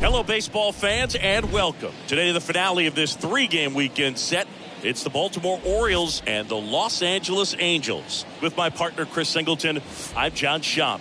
Hello, baseball fans, and welcome. Today, the finale of this 3-game weekend set. It's the Baltimore Orioles and the Los Angeles Angels. With my partner, Chris Singleton, I'm John Schaub.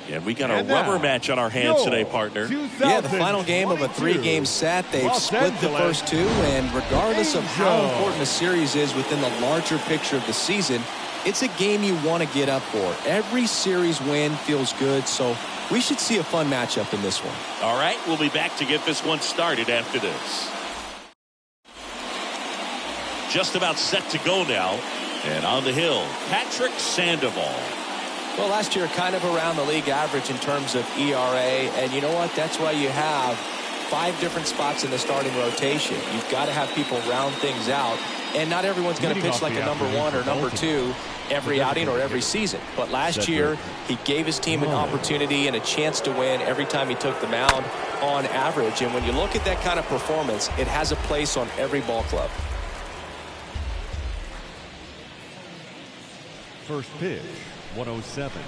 And we got a rubber match on our hands today, partner. Yeah, the final game of a 3-game set. They've split the first 2, and regardless of how important a series is within the larger picture of the season, it's a game you want to get up for. Every series win feels good, so we should see a fun matchup in this one. All right, we'll be back to get this one started after this. Just about set to go now. And on the hill, Patrick Sandoval. Well, last year kind of around the league average in terms of ERA. And you know what? That's why you have 5 different spots in the starting rotation. You've got to have people round things out. And not everyone's going to pitch like a number 1 or number 2 every outing or every season. But last year, he gave his team an opportunity and a chance to win every time he took the mound on average. And when you look at that kind of performance, it has a place on every ball club. First pitch, 107.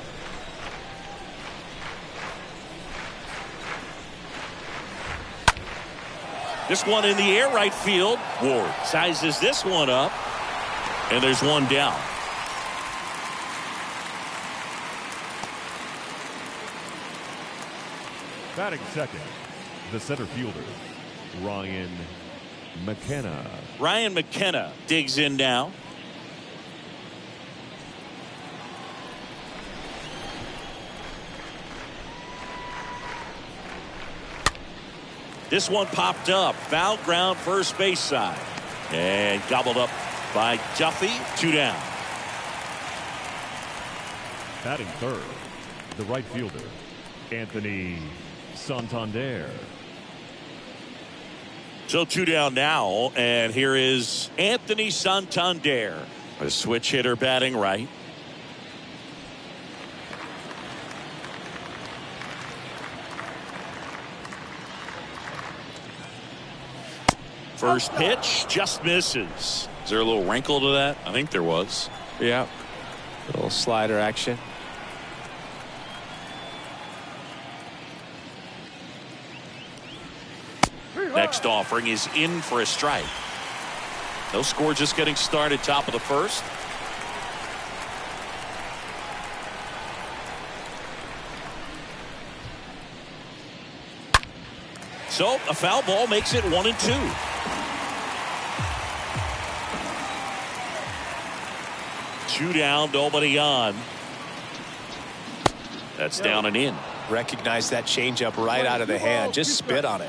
This one in the air, right field. Ward sizes this one up, and there's one down. Batting second, the center fielder, Ryan McKenna. Ryan McKenna digs in now. This one popped up. Foul ground first base side. And gobbled up by Duffy. 2 down. Batting third, the right fielder, Anthony Santander. So 2 down now. And here is Anthony Santander. A switch hitter batting right. First pitch just misses. Is there a little wrinkle to that? I think there was. Yeah. A little slider action. Next offering is in for a strike. No score, just getting started. Top of the first. So a foul ball makes it 1-2. Two down, nobody on. That's down and in. Recognize that changeup right out of the hand. Just spit on it.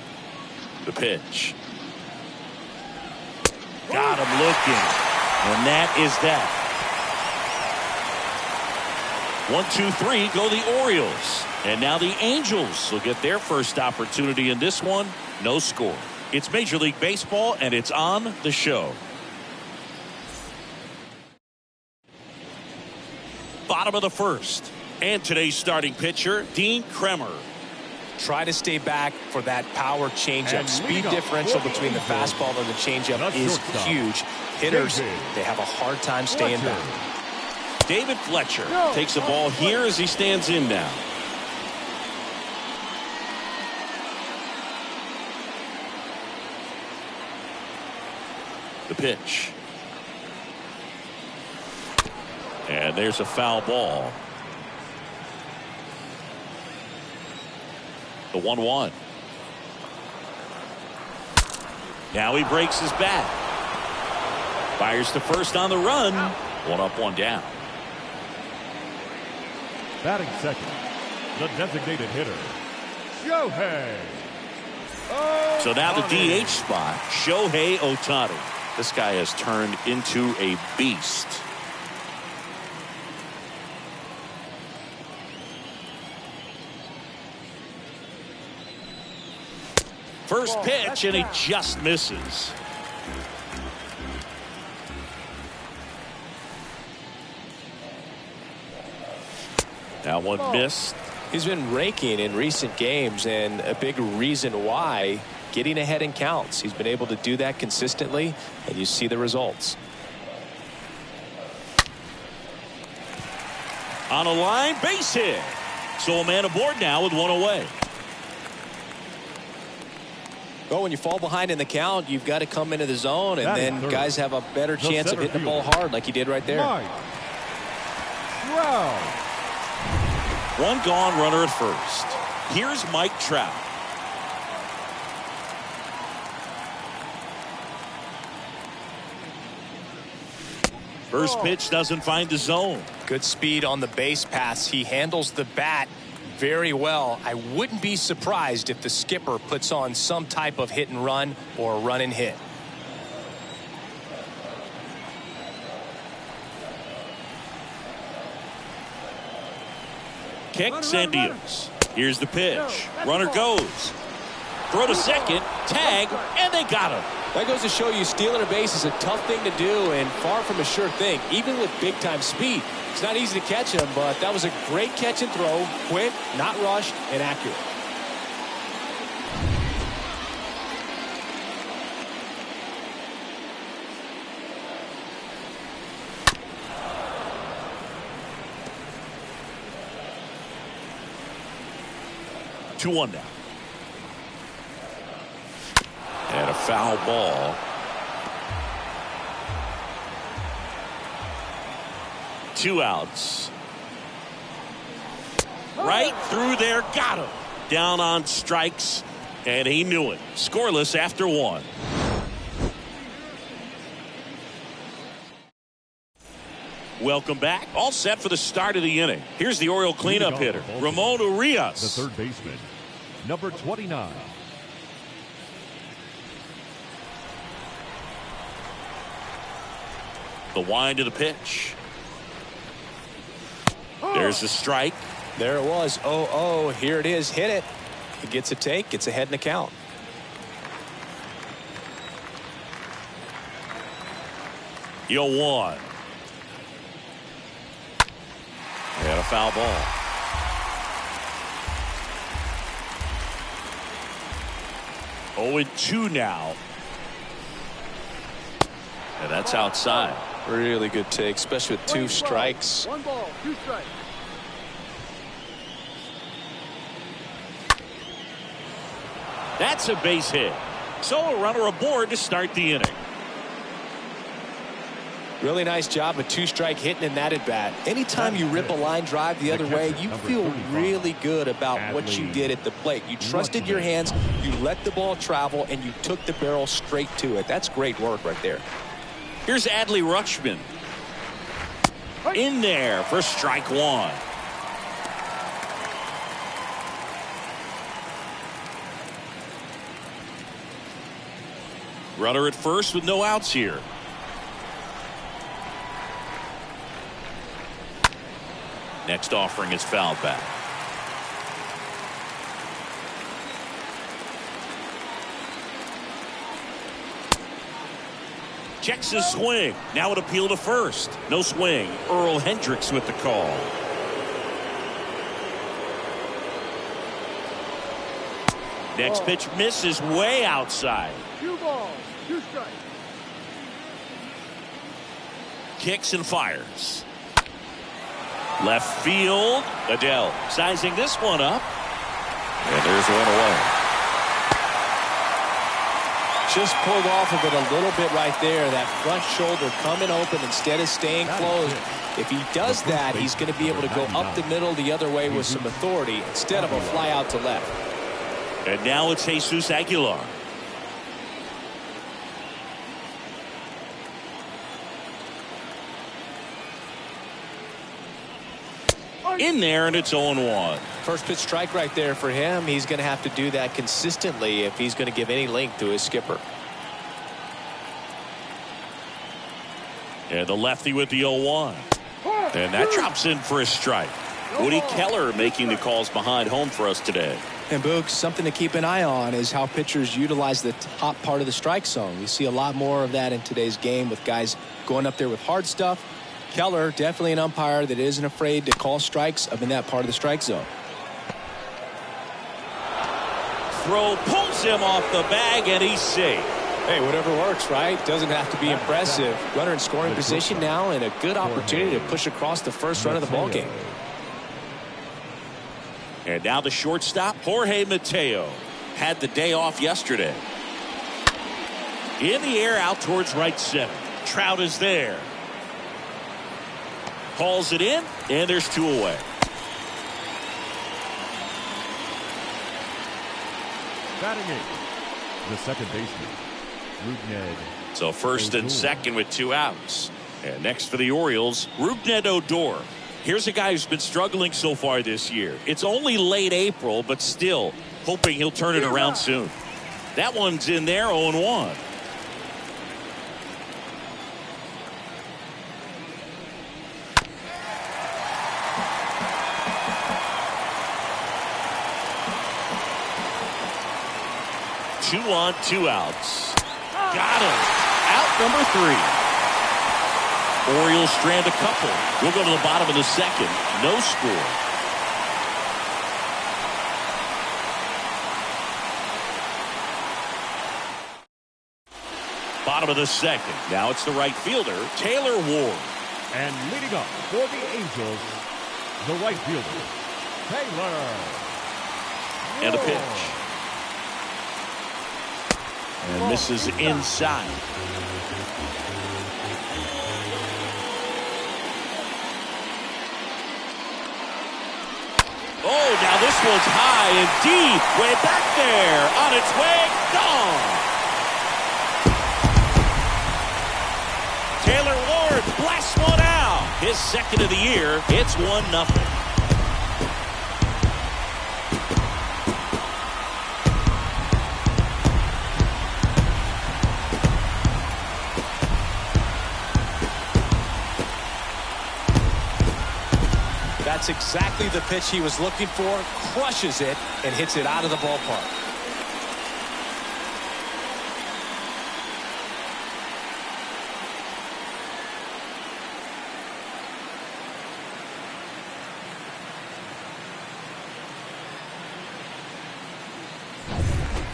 The pitch. Got him looking. And that is that. 1-2-3 go the Orioles. And now the Angels will get their first opportunity in this one. No score. It's Major League Baseball, and it's on the show. Bottom of the first. And today's starting pitcher, Dean Kremer. Try to stay back for that power changeup. Speed differential between the fastball and the changeup is huge. Hitters, they have a hard time staying back. David Fletcher takes the ball here as he stands in now. The pitch. And there's a foul ball. The 1-1. Now he breaks his bat. Fires to first on the run. 1 up, 1 down. Batting second, the designated hitter, Shohei. So now the DH spot, Shohei Ohtani. This guy has turned into a beast. First pitch, and he just misses. That one missed. He's been raking in recent games, and a big reason why, getting ahead in counts. He's been able to do that consistently, and you see the results. On a line, base hit. So a man aboard now with one away. Well, when you fall behind in the count, you've got to come into the zone, and then guys have a better chance of hitting the ball hard like he did right there. One gone, runner at first. Here's Mike Trout. First pitch doesn't find the zone. Good speed on the base paths. He handles the bat very well. I wouldn't be surprised if the skipper puts on some type of hit and run or run and hit. Kicks and deals. Here's the pitch. Runner goes. Throw to second. Tag. And they got him. That goes to show you stealing a base is a tough thing to do and far from a sure thing, even with big-time speed. It's not easy to catch him, but that was a great catch and throw. Quick, not rushed, and accurate. Two one now. And a foul ball. Two outs. Right through there. Got him. Down on strikes. And he knew it. Scoreless after one. Welcome back. All set for the start of the inning. Here's the Oriole cleanup hitter, Ramon Urias. The third baseman, number 29. The wind of the pitch. There's the strike. There it was. 0-0. Here it is. Hit it. He gets a take. Gets ahead in the count. Yo, one. And a foul ball. Oh, and 2 now. And that's outside. Really good take, especially with 2 strikes. 1 ball, 2 strikes. That's a base hit. So a runner aboard to start the inning. Really nice job of 2-strike hitting in that at bat. Anytime you rip a line drive the other way, you feel really good about what you did at the plate. You trusted your hands, you let the ball travel, and you took the barrel straight to it. That's great work right there. Here's Adley Rutschman. In there for strike 1. Runner at first with no outs here. Next offering is fouled back. Checks his swing. Now an appeal to first. No swing. Earl Hendricks with the call. Next pitch misses way outside. 2 balls, 2 strikes. Kicks and fires. Left field. Adele sizing this one up. And there's one away. Just pulled off of it a little bit right there. That front shoulder coming open instead of staying closed. If he does that, he's going to be able to go up the middle the other way with some authority instead of a fly out to left. And now it's Jesus Aguilar. In there, and it's 0-1. First pitch strike right there for him. He's going to have to do that consistently if he's going to give any length to his skipper. And the lefty with the 0-1. And that drops in for a strike. Woody Keller making the calls behind home for us today. And Boog, something to keep an eye on is how pitchers utilize the top part of the strike zone. We see a lot more of that in today's game with guys going up there with hard stuff. Keller, definitely an umpire that isn't afraid to call strikes up in that part of the strike zone. Throw pulls him off the bag, and he's safe. Hey, whatever works, right? Doesn't have to be impressive. Runner in scoring position now, and a good opportunity to push across the first run of the ballgame. And now the shortstop, Jorge Mateo, had the day off yesterday. In the air out towards right center. Trout is there. Hauls it in, and there's 2 away. Batting 8, the second baseman, Rougned. So first and second with 2 outs. And next for the Orioles, Rougned Odor. Here's a guy who's been struggling so far this year. It's only late April, but still hoping he'll turn it around soon. That one's in there, 0-1. Two on, 2 outs. Got him. Out number 3. Orioles strand a couple. We'll go to the bottom of the second. No score. Bottom of the second. Now it's the right fielder, Taylor Ward. And leading up for the Angels, the right fielder, Taylor. And a pitch. And misses inside. Oh, now this one's high and deep. Way back there. On its way. Gone. Taylor Ward blasts one out. His second of the year. It's 1-0. That's exactly the pitch he was looking for. Crushes it and hits it out of the ballpark.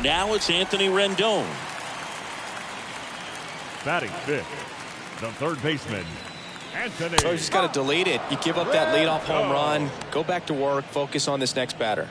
Now it's Anthony Rendon. Batting 5th, the third baseman, Anthony. So you just got to delete it. You give up that leadoff home run. Go back to work. Focus on this next batter.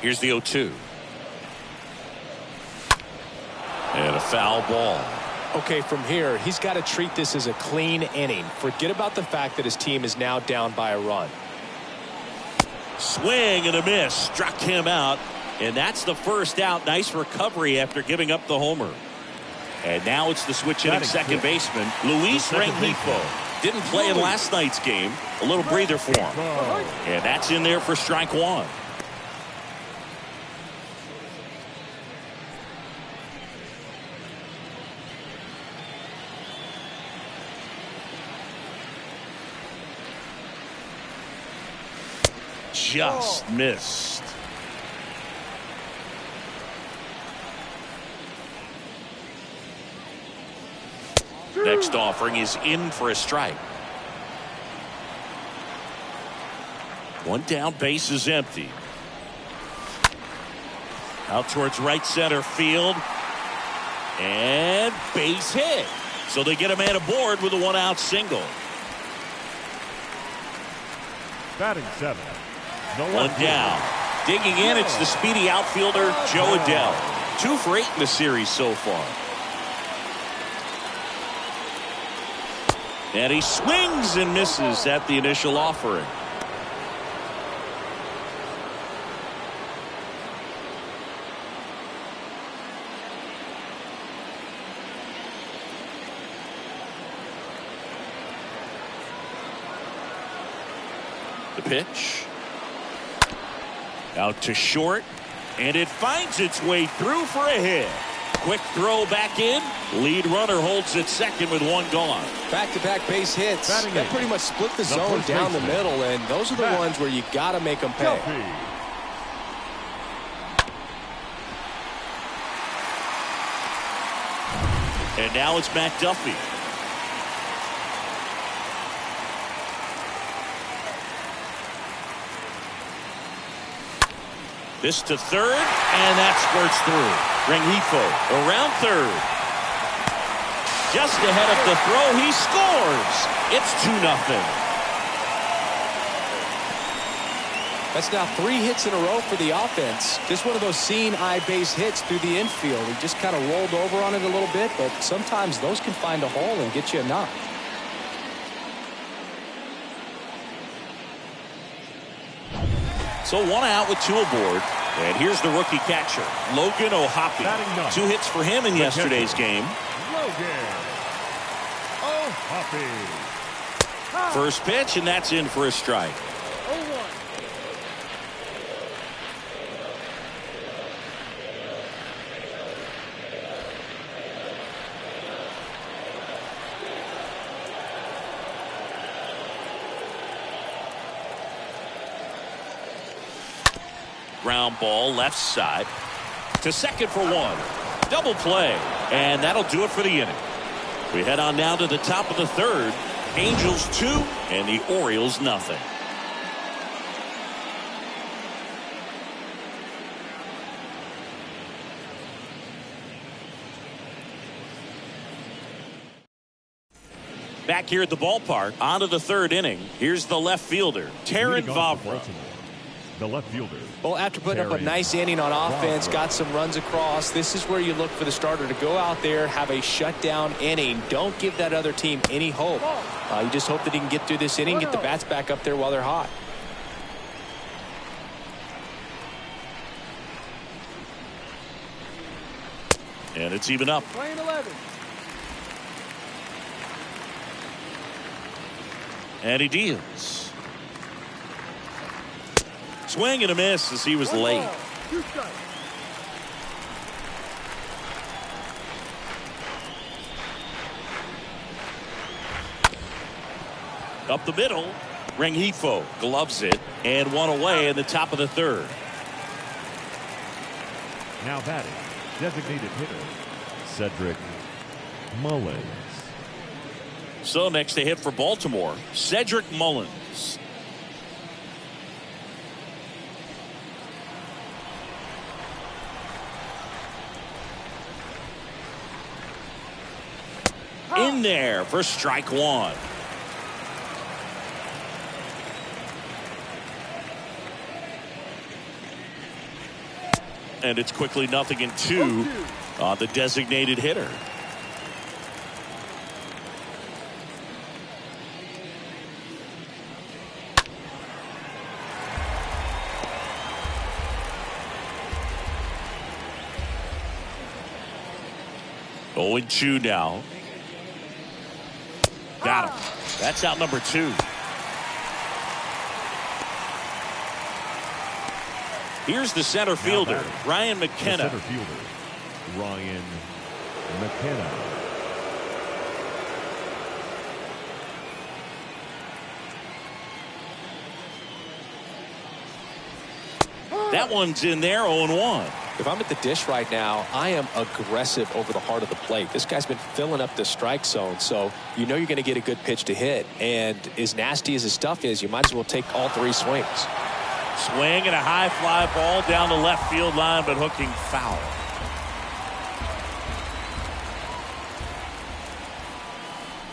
Here's the 0-2. And a foul ball. Okay, from here, he's got to treat this as a clean inning. Forget about the fact that his team is now down by a run. Swing and a miss. Struck him out. And that's the first out. Nice recovery after giving up the homer. And now it's the switch hitting second baseman, Luis Rengifo. Didn't play in last night's game. A little breather for him. And that's in there for strike 1. Just missed. Next offering is in for a strike. One down, base is empty. Out towards right center field. And base hit. So they get a man aboard with a 1-out single. Batting 7. One down. Digging in, it's the speedy outfielder, Joe Adell. 2 for 8 in the series so far. And he swings and misses at the initial offering. The pitch. Out to short, and it finds its way through for a hit. Quick throw back in. Lead runner holds at second with 1 gone. Back-to-back base hits. Batting That eight. pretty much split the The zone first down the baseman. middle, and those are the Back. ones where you got to make them pay. And now it's McDuffie. This to third, and that squirts through. Rengifo around third. Just ahead of the throw, he scores. It's 2-0. That's now 3 hits in a row for the offense. Just one of those seeing eye base hits through the infield. He just kind of rolled over on it a little bit, but sometimes those can find a hole and get you a knock. So 1 out with 2 aboard. And here's the rookie catcher, Logan O'Hoppe. 2 hits for him in yesterday's game. Logan O'Hoppe. First pitch, and that's in for a strike. 0-1. Ground ball left side to second for 1. Double play, and that'll do it for the inning. We head on now to the top of the third. Angels 2 and the Orioles nothing. Back here at the ballpark, on to the third inning. Here's the left fielder, Taron Vavra. The left fielder. Well, after putting up a nice inning on offense, got some runs across, this is where you look for the starter to go out there, have a shutdown inning. Don't give that other team any hope. You just hope that he can get through this inning, get the bats back up there while they're hot. And it's even up. Playing 11. And he deals. Swing and a miss as he was 1 late. ball, 2 strikes. Up the middle, Rengifo gloves it, and 1 away in the top of the third. Now batting, designated hitter, Cedric Mullins. So next to hit for Baltimore, Cedric Mullins. In there for strike 1. And it's quickly 0-2 on the designated hitter. Oh, and 2 now. Got him. That's out number 2. Here's the center fielder, Ryan McKenna. The center fielder, Ryan McKenna. That one's in there, 0-1. If I'm at the dish right now, I am aggressive over the heart of the plate. This guy's been filling up the strike zone, so you know you're going to get a good pitch to hit. And as nasty as his stuff is, you might as well take all 3 swings. Swing and a high fly ball down the left field line, but hooking foul.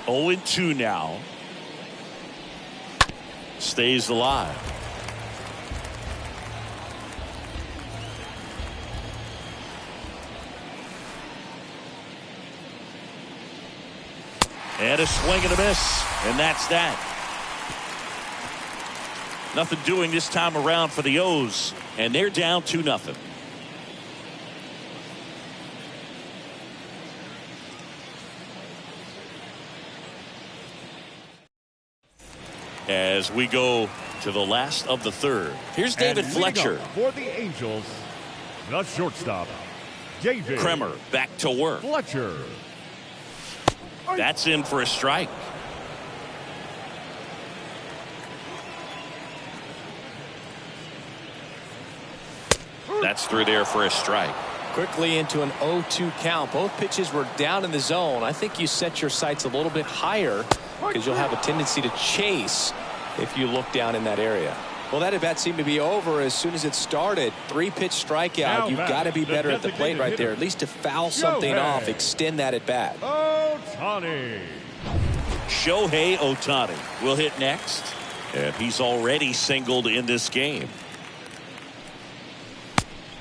Oh, and 2 now. Stays alive. And a swing and a miss, and that's that. Nothing doing this time around for the O's, and they're down 2-0. As we go to the last of the third, here's David Fletcher. For the Angels, the shortstop, David Kremer back to work. Fletcher. That's in for a strike. That's through there for a strike. Quickly into an 0-2 count. Both pitches were down in the zone. I think you set your sights a little bit higher because you'll have a tendency to chase if you look down in that area. Well, that at bat seemed to be over as soon as it started. 3-pitch strikeout. You've got to be better at the plate right there, at least to foul something off, extend that at bat. Ohtani. Shohei Ohtani will hit next, and he's already singled in this game.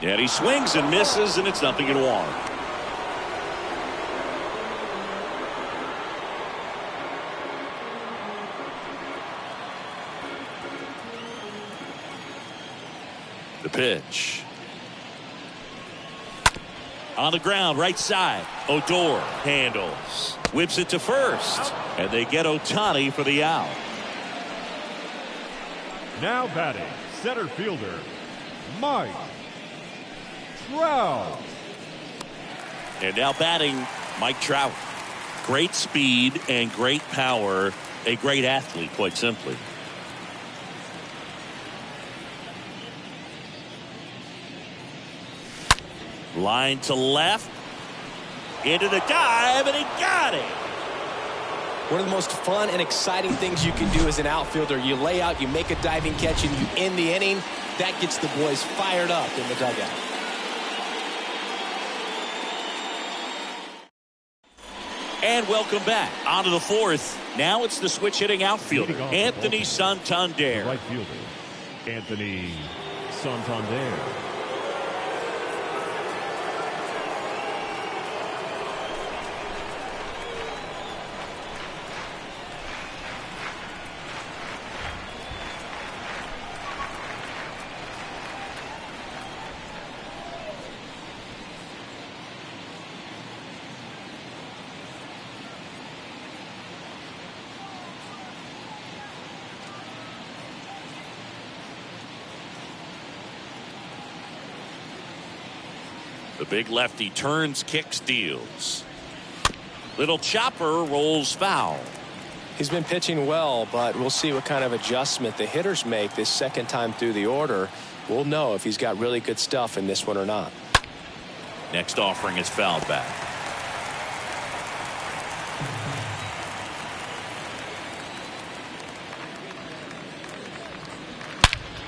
And he swings and misses, and it's 0-1. The pitch. On the ground, right side. Odor handles. Whips it to first. And they get Ohtani for the out. Now batting, center fielder, Mike Trout. And now batting, Mike Trout. Great speed and great power. A great athlete, quite simply. Line to left. Into the dive, and he got it. One of the most fun and exciting things you can do as an outfielder. You lay out, you make a diving catch, and you end the inning. That gets the boys fired up in the dugout. And welcome back. On to the fourth. Now it's the switch hitting outfielder, Anthony Santander. Right fielder, Anthony Santander. The big lefty turns, kicks, deals. Little chopper rolls foul. He's been pitching well, but we'll see what kind of adjustment the hitters make this second time through the order. We'll know if he's got really good stuff in this one or not. Next offering is fouled back.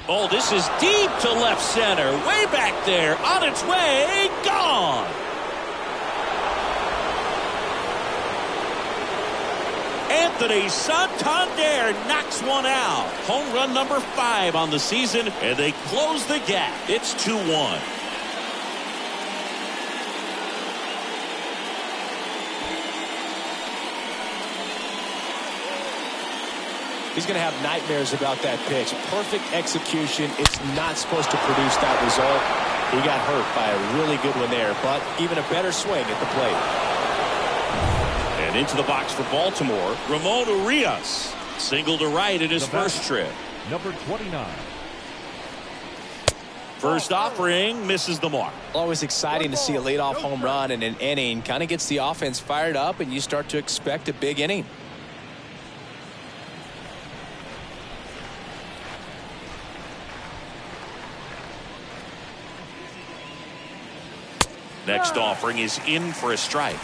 Oh, this is deep to left center. Way back there. On its way. Gone. Anthony Santander knocks one out. Home run number 5 on the season, and they close the gap. It's 2-1. He's going to have nightmares about that pitch. Perfect execution. It's not supposed to produce that result. He got hurt by a really good one there, but even a better swing at the plate. And into the box for Baltimore, Ramon Urias. Single to right in his first trip. Number 29. First offering misses the mark. Always exciting to see a leadoff home run in an inning. Kind of gets the offense fired up, and you start to expect a big inning. Next offering is in for a strike.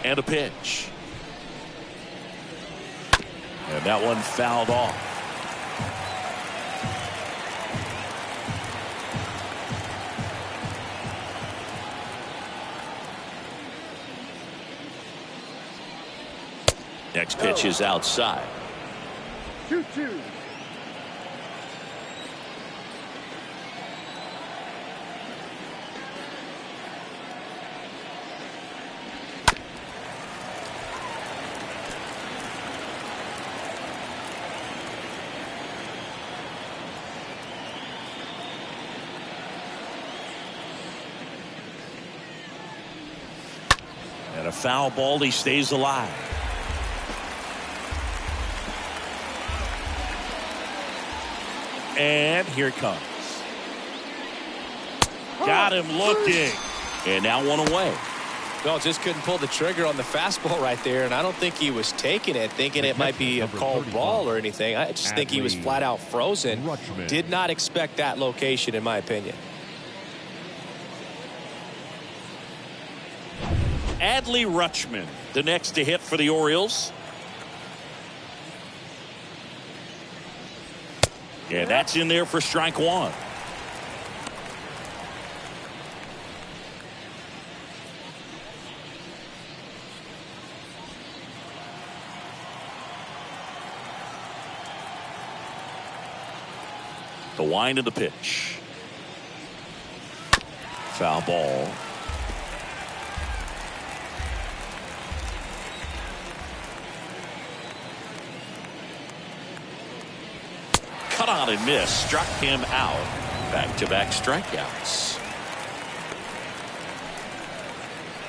And a pitch. And that one fouled off. Next pitch is outside. 2-2. And a foul ball, he stays alive. And here it comes. Got him looking. And now one away. Well, just couldn't pull the trigger on the fastball right there, and I don't think he was taking it, thinking it might be a called ball or anything. I just think he was flat out frozen. Did not expect that location, in my opinion. Adley Rutschman, the next to hit for the Orioles. And that's in there for strike one. The wind of the pitch. Foul ball. Cut on and miss. Struck him out. Back-to-back strikeouts.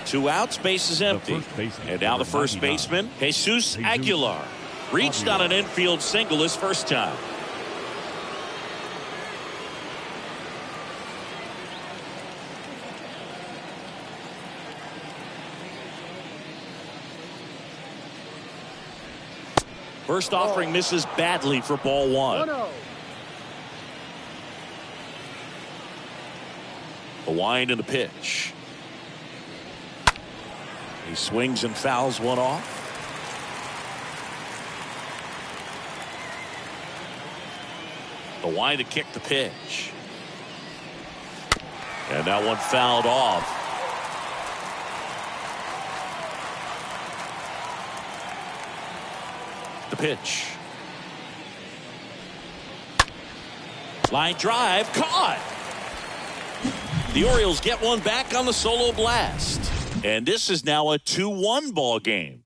2 outs. Base is empty. And now the first baseman, Jesus Aguilar. Reached on an infield single his first time. First offering misses badly for ball one. The wind and the pitch. He swings and fouls one off. The wind to kick the pitch. And that one fouled off. The pitch. Line drive caught. The Orioles get one back on the solo blast. And this is now a 2-1 ball game.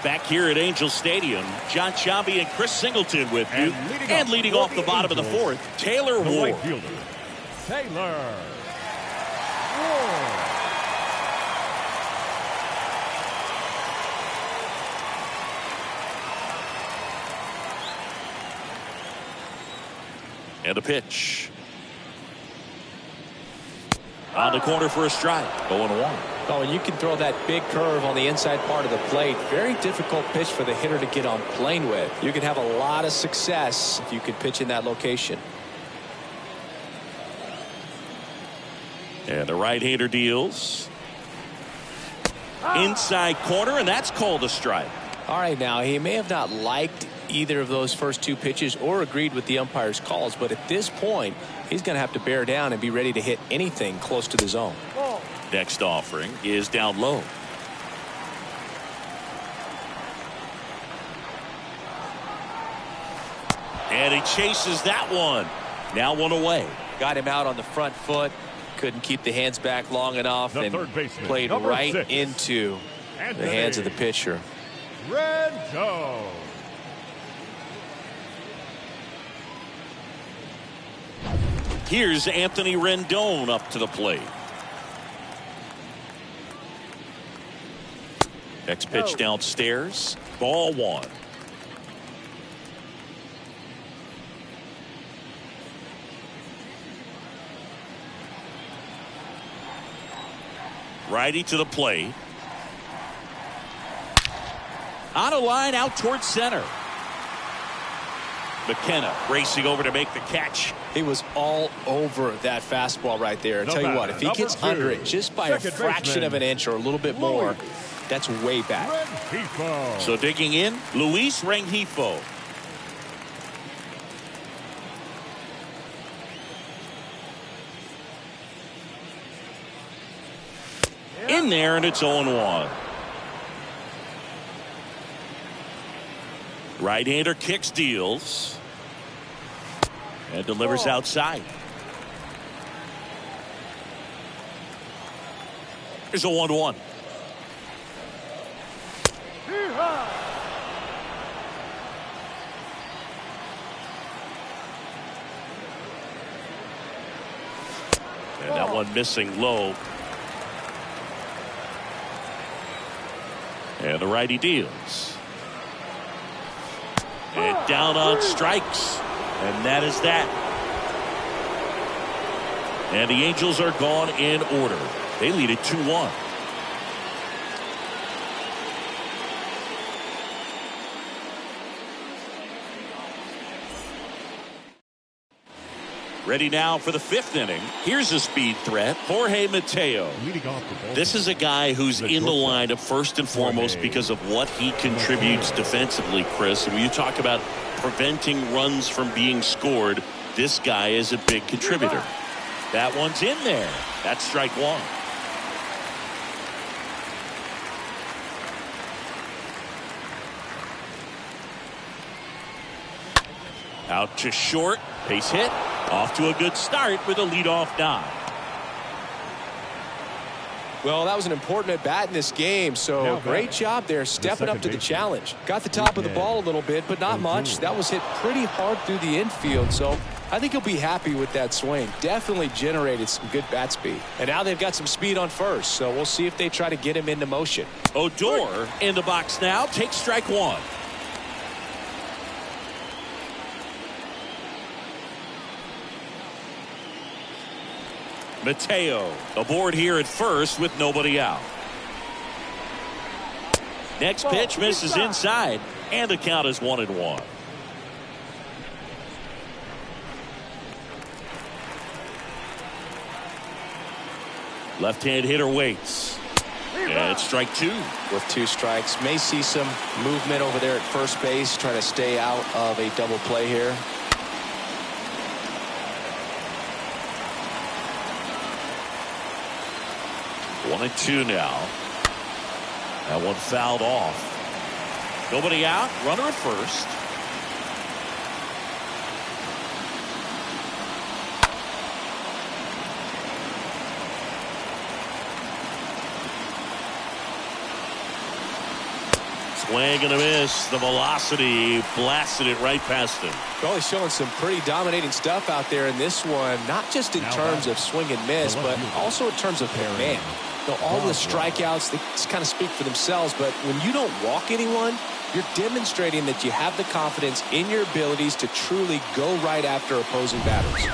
Back here at Angel Stadium, John Sciambi and Chris Singleton with you. And leading off the bottom of the fourth, Taylor Ward. Right fielder, Taylor Ward. And a pitch. On the corner for a strike. 0-1. Oh, and you can throw that big curve on the inside part of the plate. Very difficult pitch for the hitter to get on plane with. You can have a lot of success if you can pitch in that location. And the right-hander deals. Inside corner, and that's called a strike. All right, now, he may have not liked either of those first 2 pitches or agreed with the umpire's calls, but at this point, he's going to have to bear down and be ready to hit anything close to the zone. Next offering is down low. And he chases that one. Now one away. Got him out on the front foot. Couldn't keep the hands back long enough and played right into the hands of the pitcher. Rendon. Here's Anthony Rendon up to the plate. Next pitch downstairs. Ball one. Righty to the plate. On a line out towards center. McKenna racing over to make the catch. He was all over that fastball right there. I tell you what, if he gets under it just by a fraction of an inch or a little bit more, that's way back. So digging in, Luis Rengifo. In there, and it's 0-1. Right-hander kicks, deals, and delivers outside. Here's a 1-1. And that one missing low. And the righty deals. And down on strikes. And that is that. And the Angels are gone in order. They lead it 2-1. Ready now for the 5th inning. Here's a speed threat, Jorge Mateo. This is a guy who's in the lineup first and foremost because of what he contributes defensively, Chris. And when you talk about preventing runs from being scored, this guy is a big contributor. That one's in there. That's strike one. Out to short. Base hit. Off to a good start with a leadoff dive. Well, that was an important at bat in this game, so great job there stepping up to the challenge. Got the top of the ball a little bit, but not much. That was hit pretty hard through the infield, so I think he'll be happy with that swing. Definitely generated some good bat speed. And now they've got some speed on first, so we'll see if they try to get him into motion. Odor in the box now. Takes strike one. Mateo aboard here at first with nobody out. Next pitch misses inside, and the count is 1-1. Left-hand hitter waits. And it's strike two. With 2 strikes, may see some movement over there at first base, trying to stay out of a double play here. 1-2 now. That one fouled off. Nobody out. Runner at first. Swing and a miss. The velocity blasted it right past him. Well, he's showing some pretty dominating stuff out there in this one, not just in terms of swing and miss, but also in terms of command. All the strikeouts, they kind of speak for themselves, but when you don't walk anyone, you're demonstrating that you have the confidence in your abilities to truly go right after opposing batters.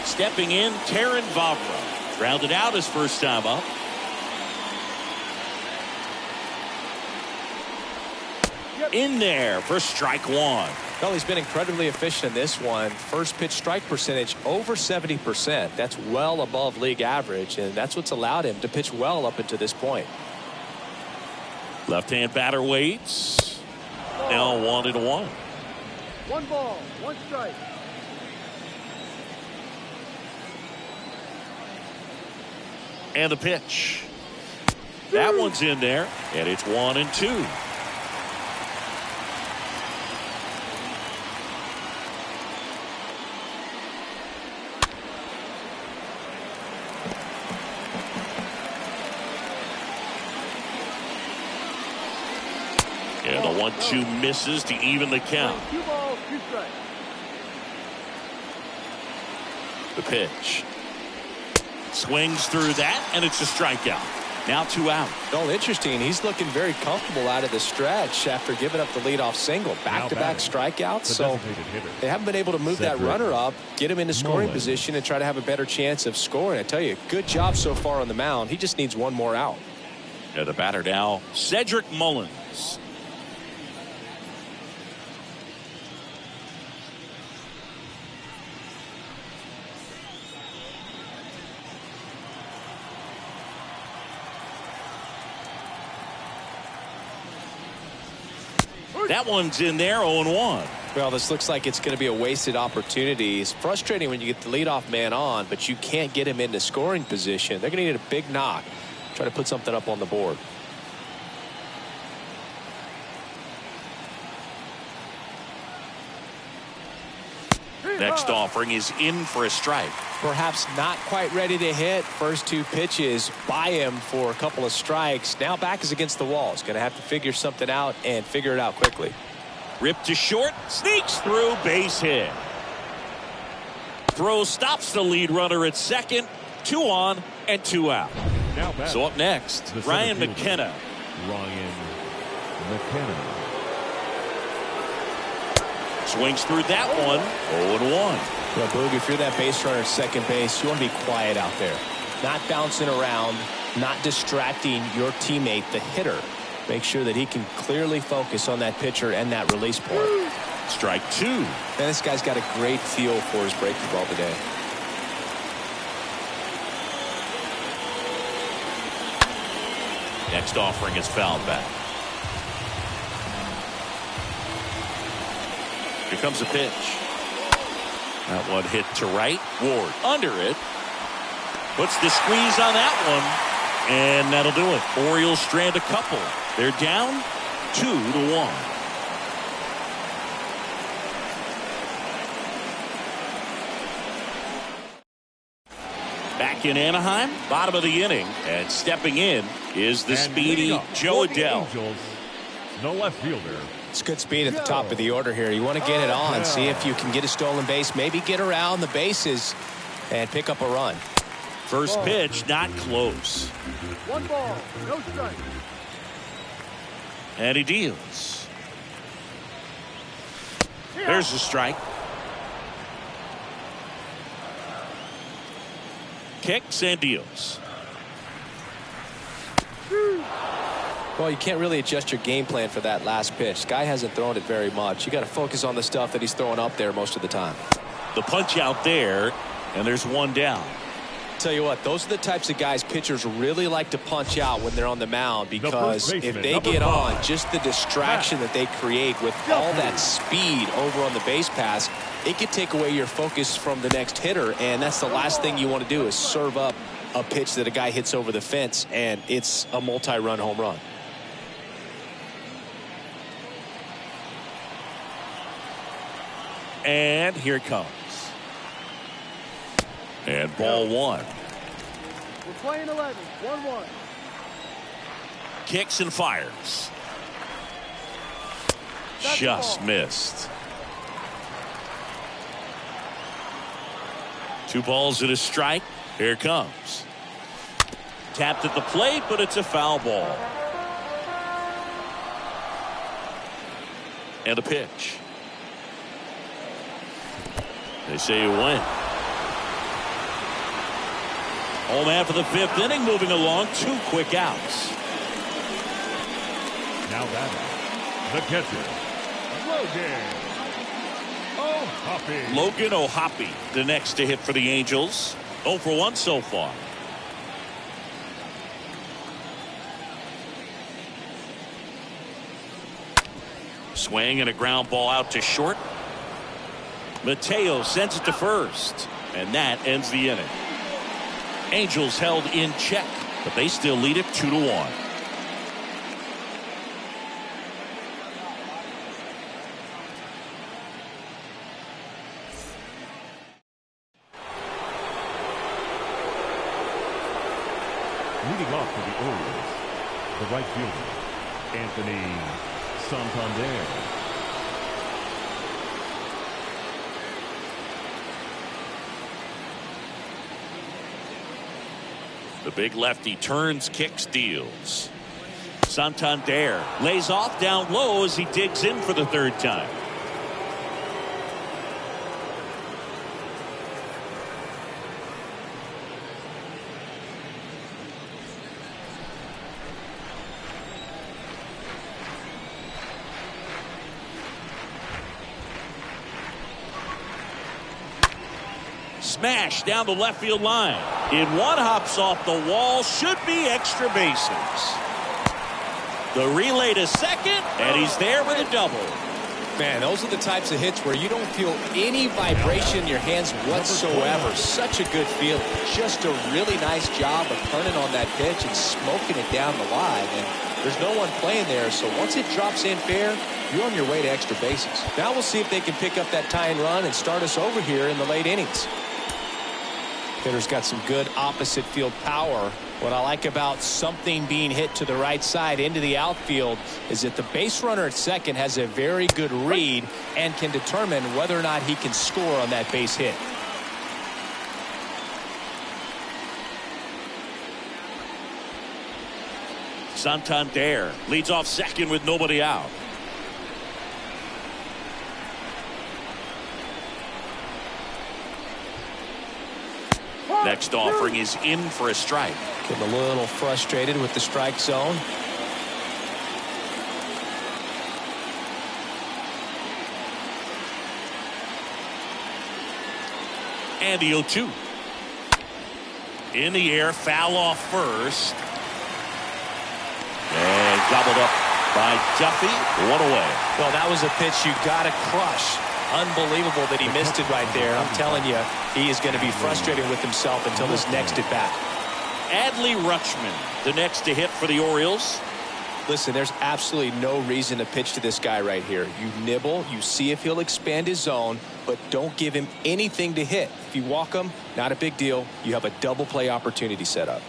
Stepping in, Taron Vavra. Grounded out his first time up. In there for strike one. Well, he's been incredibly efficient in this one. First pitch strike percentage over 70%. That's well above league average, and that's what's allowed him to pitch well up until this point. Left-hand batter waits. Now 1-1. 1 ball, 1 strike. And the pitch. That one's in there, and it's 1-2. And the 1-2 misses to even the count. 2 balls, 2 strikes. The pitch. Swings through that, and it's a strikeout. Now 2 out. Well, interesting. He's looking very comfortable out of the stretch after giving up the leadoff single. Back-to-back strikeouts, so they haven't been able to move that runner up, get him into scoring position, and try to have a better chance of scoring. I tell you, good job so far on the mound. He just needs 1 more out. And the batter now, Cedric Mullins. That one's in there, 0-1. Well, this looks like it's going to be a wasted opportunity. It's frustrating when you get the leadoff man on, but you can't get him into scoring position. They're going to need a big knock. Try to put something up on the board. Next offering is in for a strike. Perhaps not quite ready to hit. First 2 pitches by him for a couple of strikes. Now back is against the wall. He's going to have to figure something out and figure it out quickly. Ripped to short. Sneaks through. Base hit. Throw stops the lead runner at second. 2 on and 2 out. So up next, Ryan McKenna. Swings through that one. 0-1. Well, Boog, if you're that base runner at second base, you want to be quiet out there. Not bouncing around, not distracting your teammate, the hitter. Make sure that he can clearly focus on that pitcher and that release point. Strike 2. Man, this guy's got a great feel for his breaking ball today. Next offering is fouled back. Here comes a pitch. That one hit to right. Ward under it. Puts the squeeze on that one. And that'll do it. Orioles strand a couple. They're down 2-1. Back in Anaheim, bottom of the inning. And stepping in is the speedy Joe Adell. Angels, the left fielder. It's good speed at the top of the order here. You want to get it on, see if you can get a stolen base, maybe get around the bases and pick up a run. First pitch, not close. 1 ball, no strike. And he deals. There's the strike. Kicks and deals. Well, you can't really adjust your game plan for that last pitch. Guy hasn't thrown it very much. You got to focus on the stuff that he's throwing up there most of the time. The punch out there, and there's one down. Tell you what, those are the types of guys pitchers really like to punch out when they're on the mound, because if they get on, just the distraction that they create with all that speed over on the base pass, it could take away your focus from the next hitter, and that's the last thing you want to do is serve up a pitch that a guy hits over the fence and it's a multi-run home run. And here it comes. And ball 1. We're playing 11, 1-1. Kicks and fires. Just missed. 2 balls and a strike. Here it comes. Tapped at the plate, but it's a foul ball. And a pitch. They say you win. Home half of the 5th inning, moving along. 2 quick outs. Now batting, the catcher, Logan O'Hoppe, the next to hit for the Angels. 0 for 1 so far. Swing and a ground ball out to short. Mateo sends it to first, and that ends the inning. Angels held in check, but they still lead it 2-1. leading off for the Orioles, the right fielder, Anthony Santander. The big lefty turns, kicks, deals. Santander lays off down low as he digs in for the 3rd time. Smash down the left field line. In one, hops off the wall, should be extra bases. The relay to second, and he's there with a double. Man, those are the types of hits where you don't feel any vibration in your hands whatsoever. Such a good feel. Just a really nice job of turning on that pitch and smoking it down the line. And there's no one playing there, so once it drops in fair, you're on your way to extra bases. Now we'll see if they can pick up that tying run and start us over here in the late innings. Hitter's got some good opposite field power. What I like about something being hit to the right side into the outfield is that the base runner at second has a very good read and can determine whether or not he can score on that base hit. Santander leads off second with nobody out. Next offering is in for a strike. Getting a little frustrated with the strike zone. And the 0-2. In the air, foul off first. And gobbled up by Duffy. One away. Well, that was a pitch you got to crush. Unbelievable that he missed it right there. I'm telling you, he is going to be frustrated with himself until his next at bat. Adley Rutschman, the next to hit for the Orioles. Listen, there's absolutely no reason to pitch to this guy right here. You nibble, you see if he'll expand his zone, but don't give him anything to hit. If you walk him, not a big deal. You have a double play opportunity set up.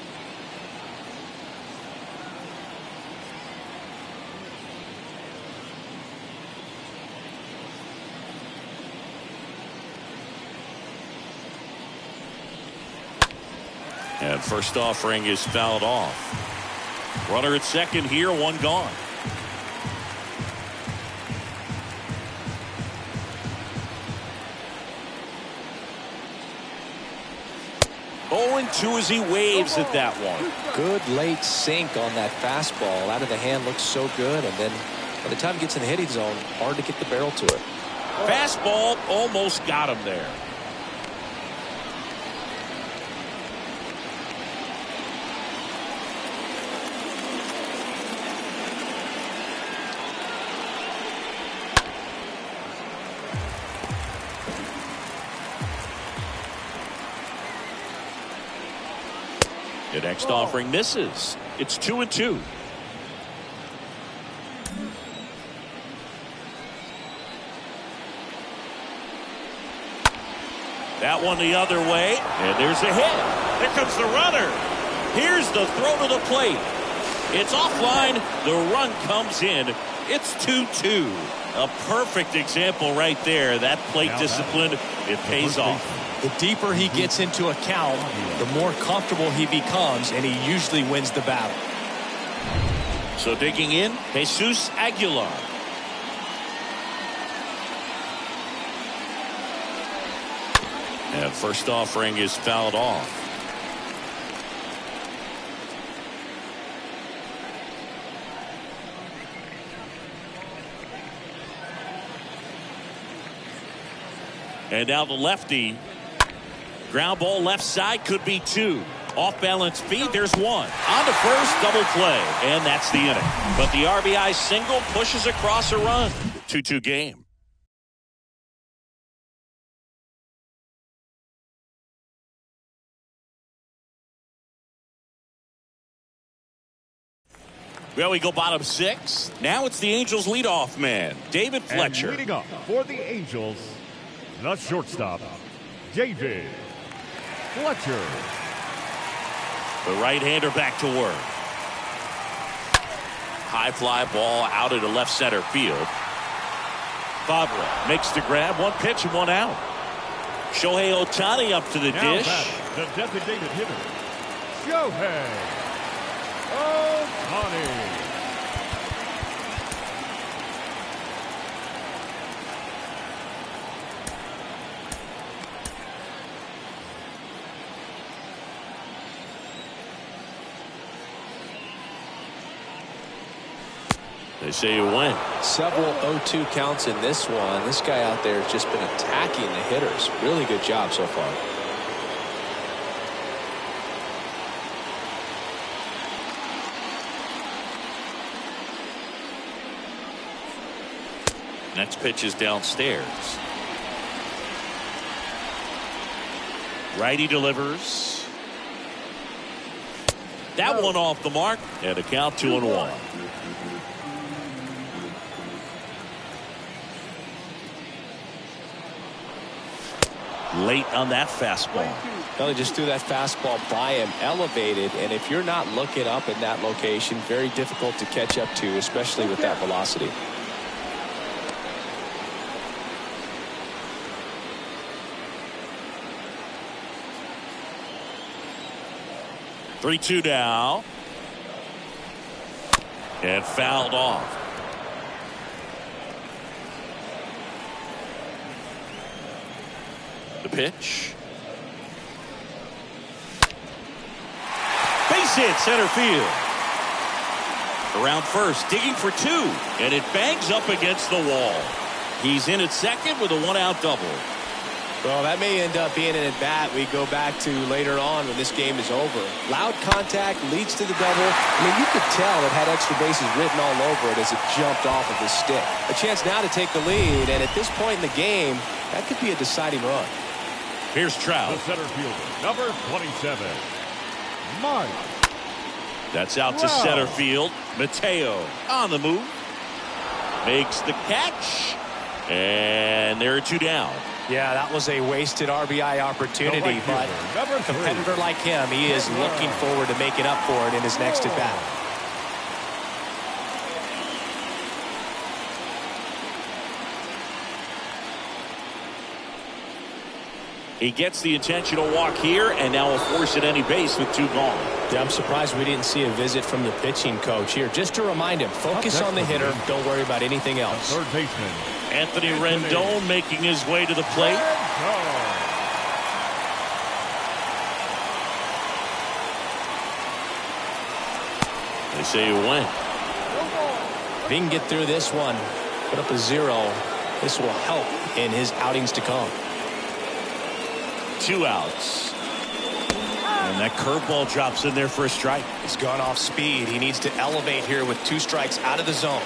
And first offering is fouled off. Runner at second here, one gone. Oh, and 2 as he waves at that one. Good late sink on that fastball. Out of the hand looks so good, and then by the time it gets in the hitting zone, hard to get the barrel to it. Fastball almost got him there. The next offering misses. It's 2-2. That one the other way, and there's a hit. There comes the runner. Here's the throw to the plate. It's offline. The run comes in. It's 2-2. A perfect example right there. That plate discipline, it pays off. The deeper he gets into a count, the more comfortable he becomes, and he usually wins the battle. So digging in, Jesus Aguilar. And first offering is fouled off. And now the lefty. Ground ball left side, could be 2. Off balance feed, there's 1. On to first, double play, and that's the inning. But the RBI single pushes across a run. 2-2 game. Well, we go bottom 6. Now it's the Angels leadoff man, David Fletcher. And leading up for the Angels, the shortstop, David Fletcher. The right-hander back to work. High fly ball out into left center field. Fabra makes the grab. 1 pitch and 1 out. Shohei Ohtani up to the dish. The designated hitter, Shohei Ohtani. They say you win. Several 0-2 counts in this one. This guy out there has just been attacking the hitters. Really good job so far. Next pitch is downstairs. Righty delivers. That one off the mark, and a count 2-1. Late on that fastball. Well, he just threw that fastball by him, elevated, and if you're not looking up in that location, very difficult to catch up to, especially with that velocity. Three-two now. And fouled off. The pitch. This hit center field. Around first, digging for two, and it bangs up against the wall. He's in at second with a one-out double. Well, that may end up being an at-bat we go back to later on when this game is over. Loud contact leads to the double. I mean, you could tell it had extra bases written all over it as it jumped off of his stick. A chance now to take the lead, and at this point in the game, that could be a deciding run. Here's Trout. The center fielder, number 27, Mike. That's out to center field. Mateo on the move. Makes the catch. And there are two down. Yeah, that was a wasted RBI opportunity, but a competitor like him, he is looking forward to making up for it in his next at-bat. He gets the intentional walk here, and now will force at any base with two gone. Yeah, I'm surprised we didn't see a visit from the pitching coach here. Just to remind him, focus on the hitter. Don't worry about anything else. Third baseman, Anthony Rendon making his way to the plate. They say you win. If he can get through this one, put up a 0, this will help in his outings to come. 2 outs. And that curveball drops in there for a strike. He's gone off speed. He needs to elevate here with 2 strikes out of the zone.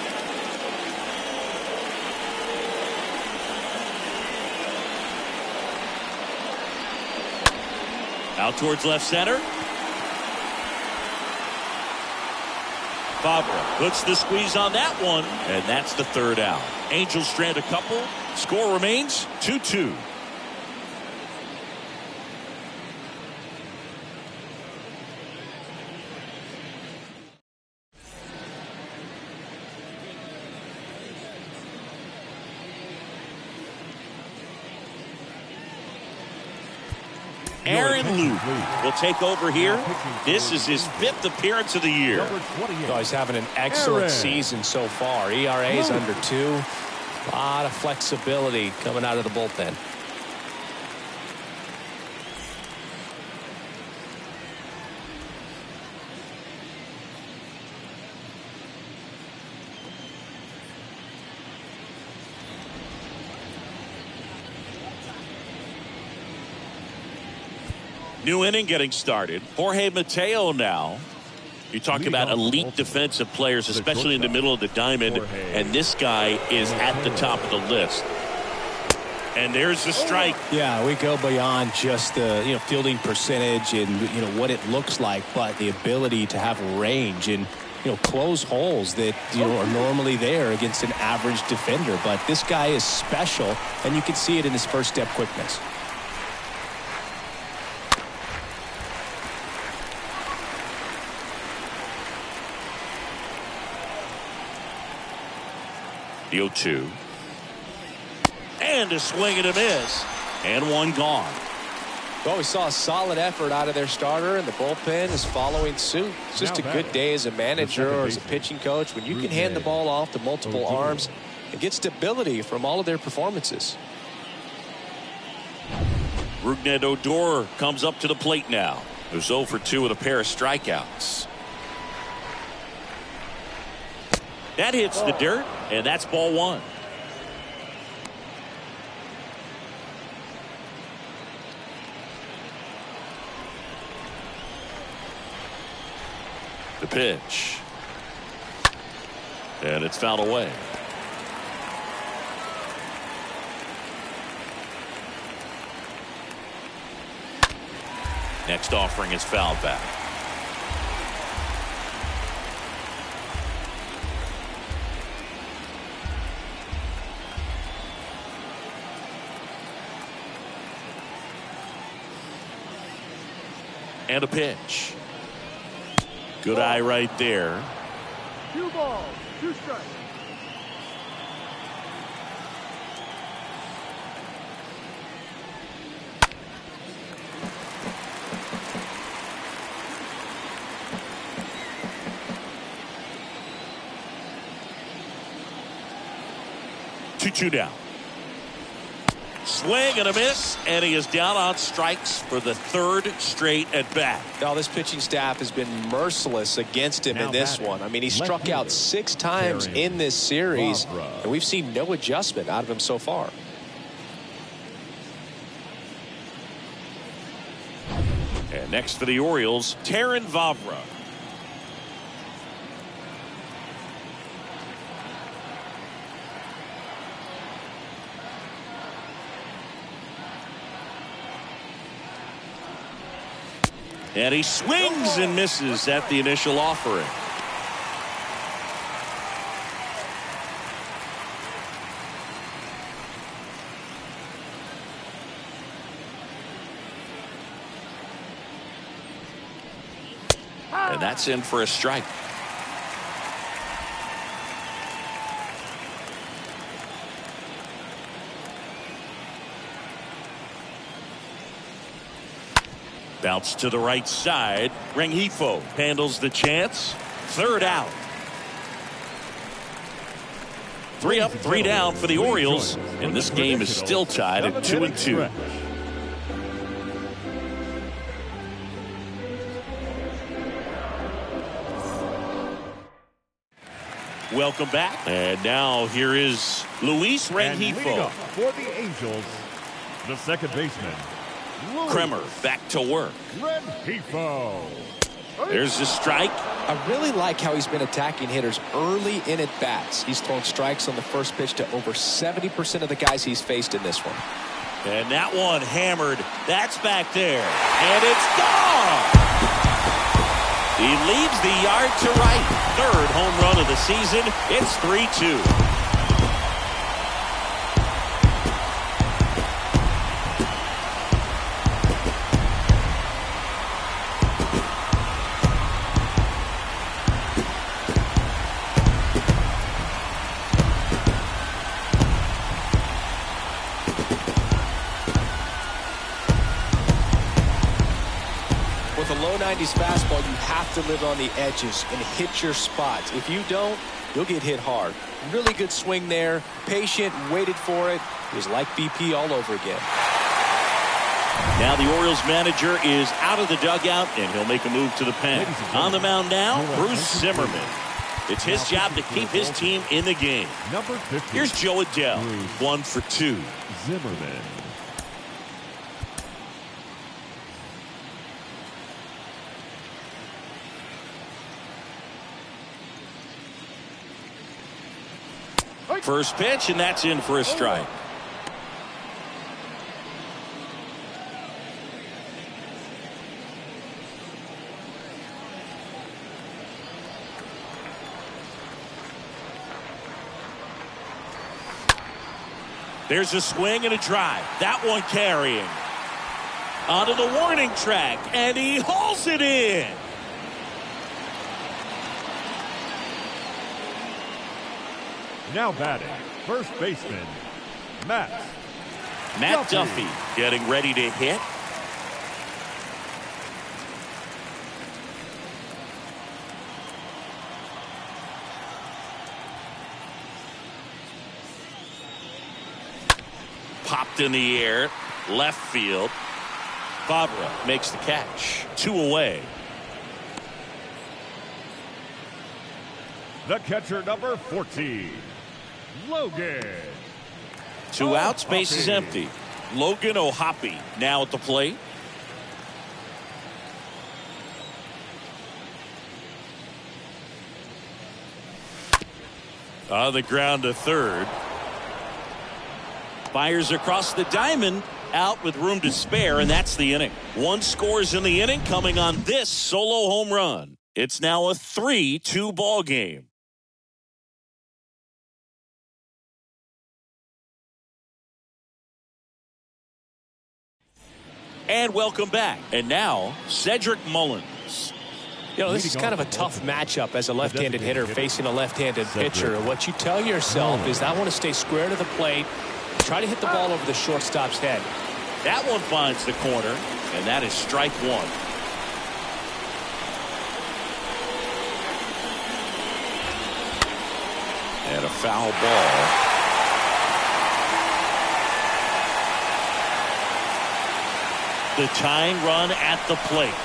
Out towards left center. Fabra puts the squeeze on that one, and that's the 3rd out. Angels strand a couple. Score remains 2-2. Aaron Luke will take over here. This is his 5th appearance of the year. Oh, he's having an excellent season so far. ERA is under 2. A lot of flexibility coming out of the bullpen. New inning getting started. Jorge Mateo now. You talk about elite defensive players, especially in the middle of the diamond, and this guy is at the top of the list. And there's the strike. Yeah, we go beyond just the fielding percentage and what it looks like, but the ability to have range and close holes that are normally there against an average defender. But this guy is special, and you can see it in his first step quickness. The 0-2. And a swing and a miss. And one gone. Well, we saw a solid effort out of their starter, and the bullpen is following suit. It's just a good day as a manager or as a pitching coach when you can hand the ball off to multiple arms and get stability from all of their performances. Rougned Odor comes up to the plate now. There's 0 for 2 with a pair of strikeouts. That hits the dirt, and that's ball 1. The pitch. And it's fouled away. Next offering is fouled back. And a pitch. Good eye right there. 2 balls, 2 strikes. Two down. Swing and a miss, and he is down on strikes for the third straight at bat. Now, this pitching staff has been merciless against him in this one. I mean, he struck out 6 times in this series, and we've seen no adjustment out of him so far. And next for the Orioles, Taron Vavra. And he swings and misses at the initial offering. And that's in for a strike. Bounce to the right side. Rengifo handles the chance. Third out. 3 up, 3 down for the Orioles. And this game is still tied at 2-2. Welcome back. And now here is Luis Rengifo. For the Angels, the second baseman, Kremer back to work. Rengifo. There's the strike. I really like how he's been attacking hitters early in at bats. He's thrown strikes on the first pitch to over 70% of the guys he's faced in this one. And that one hammered. That's back there. And it's gone. He leaves the yard to right. Third home run of the season. It's 3-2. With a low 90s fastball, you have to live on the edges and hit your spots. If you don't, you'll get hit hard. Really good swing there. Patient, waited for it. It was like BP all over again. Now the Orioles manager is out of the dugout, and he'll make a move to the pen. On the mound now, Bruce Zimmerman. It's his job to keep his team in the game. Number 50. Here's Joe Adell, 1 for 2. Zimmerman. First pitch, and that's in for a strike. There's a swing and a drive. That one carrying. Onto the warning track, and he hauls it in. Now batting, first baseman, Matt Duffy getting ready to hit. Popped in the air, left field. Vavra makes the catch. 2 away. The catcher, number 14, Logan. 2 outs, base is empty. Logan O'Hoppe now at the plate. On the ground to third. Fires across the diamond, out with room to spare, and that's the inning. 1 scores in the inning, coming on this solo home run. It's now a 3-2 ball game. And welcome back. And now, Cedric Mullins. You know, this is kind of a tough matchup as a left-handed hitter facing a left-handed pitcher. And what you tell yourself is I want to stay square to the plate, try to hit the ball over the shortstop's head. That one finds the corner, and that is strike 1. And a foul ball. the tying run at the plate.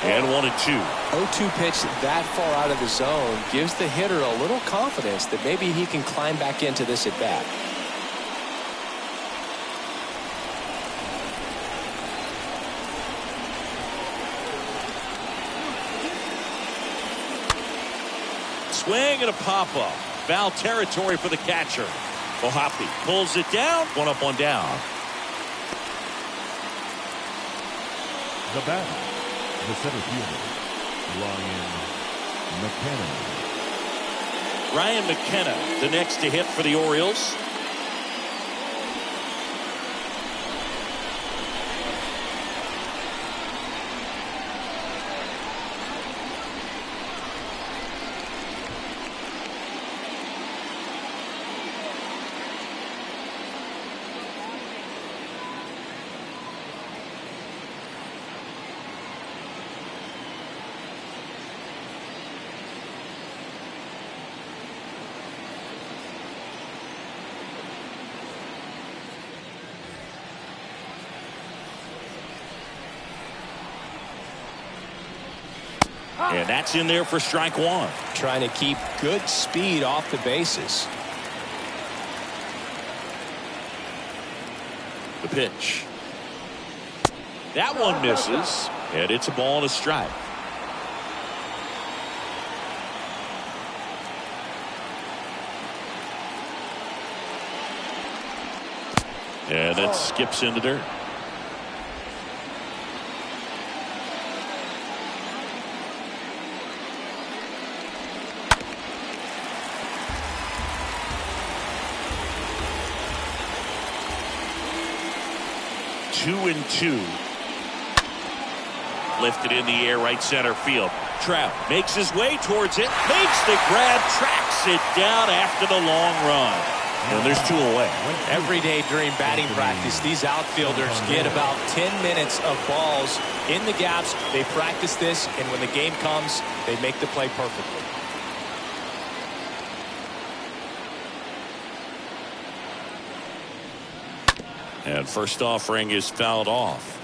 And 1-2. 0-2 pitch that far out of the zone gives the hitter a little confidence that maybe he can climb back into this at bat. Swing and a pop-up. Foul territory for the catcher. Ohapi pulls it down. 1 up, 1 down. The batter, the center fielder, Ryan McKenna. Ryan McKenna, the next to hit for the Orioles. And that's in there for strike 1. Trying to keep good speed off the bases. The pitch. That one misses. And it's a ball and a strike. And that skips into dirt. Two and 2. Lifted in the air, right center field. Trout makes his way towards it. Makes the grab. Tracks it down after the long run. And there's 2 away. Every day during batting practice, these outfielders get about 10 minutes of balls in the gaps. They practice this, and when the game comes, they make the play perfectly. And first offering is fouled off.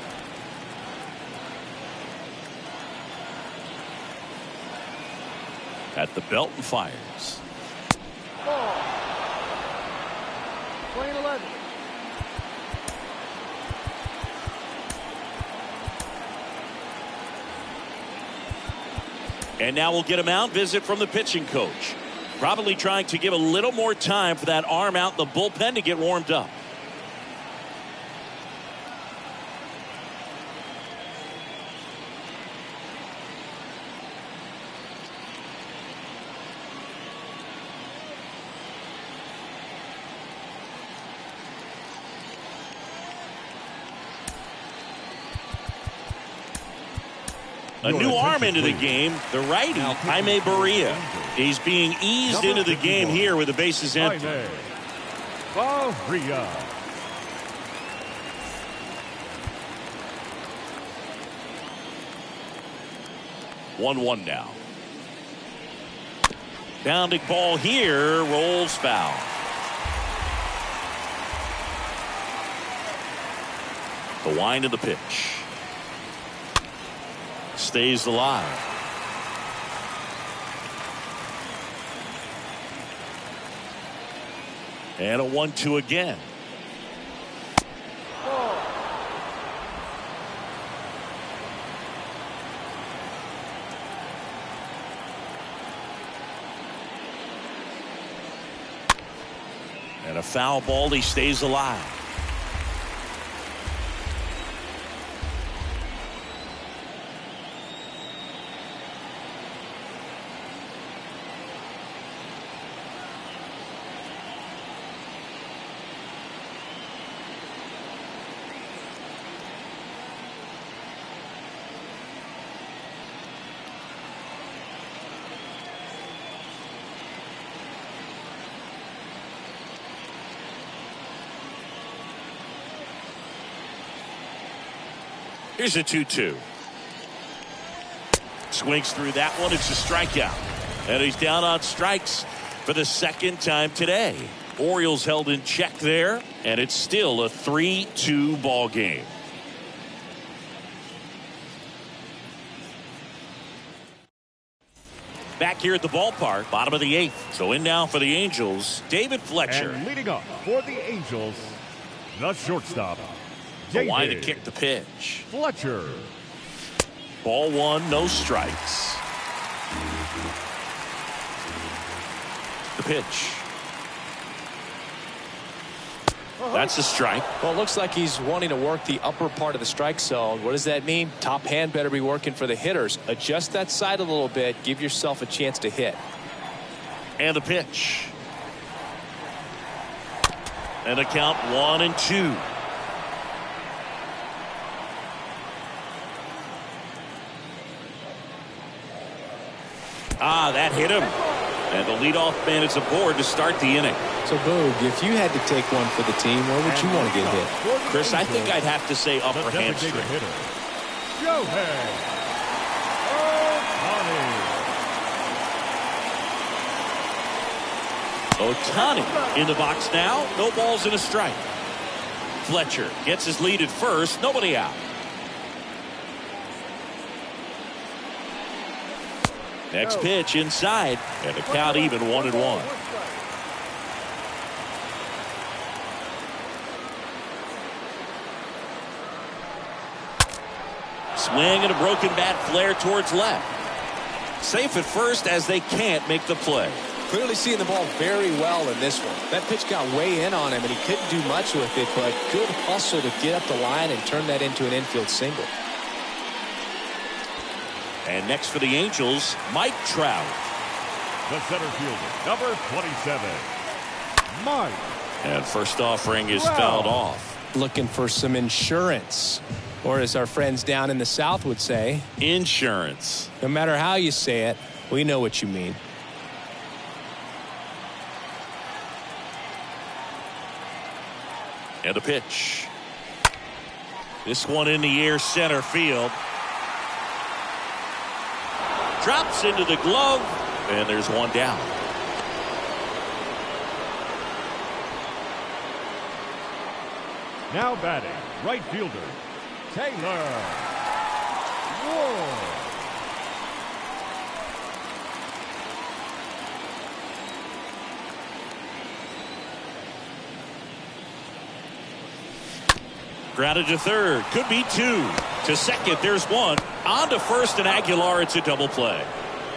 At the belt and fires. Ball. Playing 11. And now we'll get a mound visit from the pitching coach. Probably trying to give a little more time for that arm out in the bullpen to get warmed up. A new arm into the game, the righty, Jaime Barria. He's being eased into the game here with the bases empty. Barria. 1-1 now. Bounding ball here, rolls foul. The wind of the pitch. Stays alive. And a 1-2 again. And a foul ball, he stays alive. Here's a 2-2. Swings through that one. It's a strikeout. And he's down on strikes for the second time today. Orioles held in check there, and it's still a 3-2 ball game. back here at the ballpark. Bottom of the 8th. So in now for the Angels, David Fletcher. And leading up for the Angels, the shortstop, The wide to David kick the pitch. Fletcher. Ball 1, no strikes. The pitch. That's a strike. Well, it looks like he's wanting to work the upper part of the strike zone. What does that mean? Top hand better be working for the hitters. Adjust that side a little bit. Give yourself a chance to hit. And the pitch. And a count 1-2. That hit him. And the leadoff man is aboard to start the inning. So, Boog, if you had to take one for the team, where would you want to get hit? Chris, I think I'd have to say upper hamstring. Hitter, Shohei Ohtani. Ohtani in the box now. No balls and a strike. Fletcher gets his lead at first. Nobody out. Next pitch inside. And the count even 1-1. Swing and a broken bat flare towards left. Safe at first as they can't make the play. Clearly seeing the ball very well in this one. That pitch got way in on him, and he couldn't do much with it, but good hustle to get up the line and turn that into an infield single. And next for the Angels, Mike Trout. The center fielder, number 27, Mike. And first offering is fouled off. Looking for some insurance. Or as our friends down in the South would say, Insurance. no matter how you say it, we know what you mean. And a pitch. This one in the air, center field. Drops into the glove, and there's one down. Now batting, right fielder, Taylor Ward. Grounded to third. Could be 2. To second, there's 1. On to first and Aguilar. It's a double play.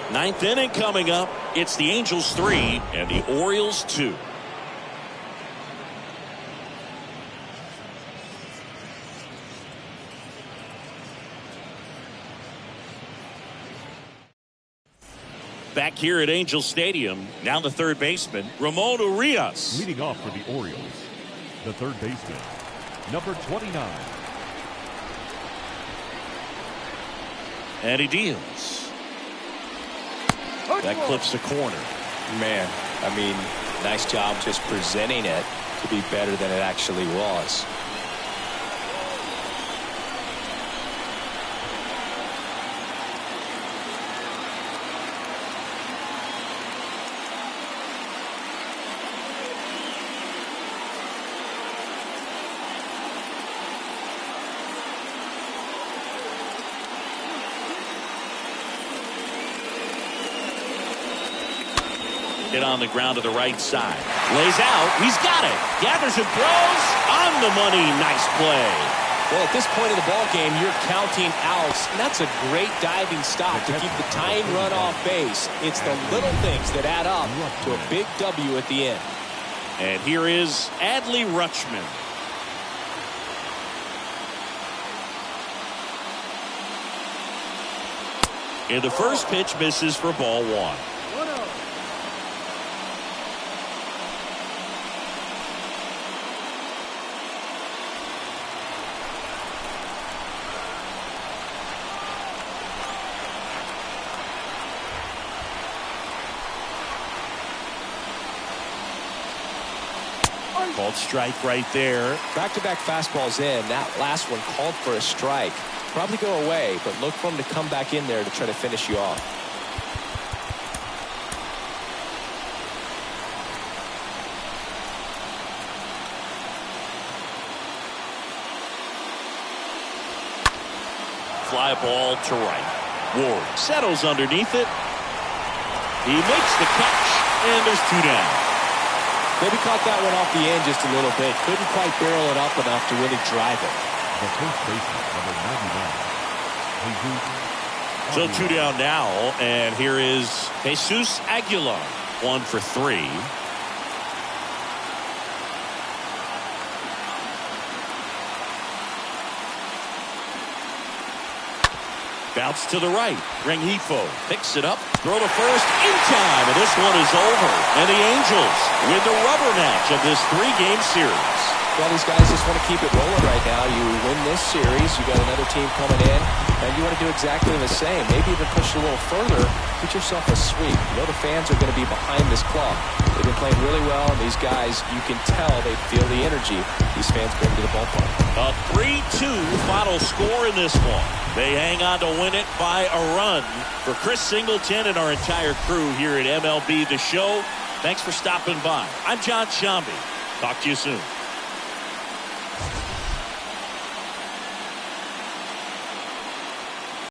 9th inning coming up. It's the Angels 3 and the Orioles 2. Back here at Angel Stadium, now the third baseman, Ramon Urias. Leading off for the Orioles, the third baseman, number 29. And he deals. That clips the corner. Man, I mean, nice job just presenting it to be better than it actually was. Hit on the ground to the right side. Lays out. He's got it. Gathers and throws. On the money. Nice play. Well, at this point of the ball game, you're counting outs. And that's a great diving stop to keep the tying run off base. It's the little things that add up to a big W at the end. And here is Adley Rutschman. And the first pitch misses for ball 1. Called strike right there. Back-to-back fastballs in. That last one called for a strike. Probably go away, but look for him to come back in there to try to finish you off. Fly ball to right. Ward settles underneath it. He makes the catch, and there's 2 down. Maybe caught that one off the end just a little bit. Couldn't quite barrel it up enough to really drive it. The first baseman, number 99. So 2 down now, and here is Jesus Aguilar, 1 for 3. Bounce to the right. Rengifo picks it up. Throw to first in time, and this one is over. And the Angels win the rubber match of this 3-game series. Well, these guys just want to keep it rolling right now. You win this series, you got another team coming in, and you want to do exactly the same. Maybe even push it a little further. Get yourself a sweep. You know the fans are going to be behind this club. They've been playing really well, and these guys, you can tell they feel the energy these fans bring to the ballpark. A 3-2 final score in this one. They hang on to win it by a run. For Chris Singleton and our entire crew here at MLB The Show, thanks for stopping by. I'm John Shambi. Talk to you soon.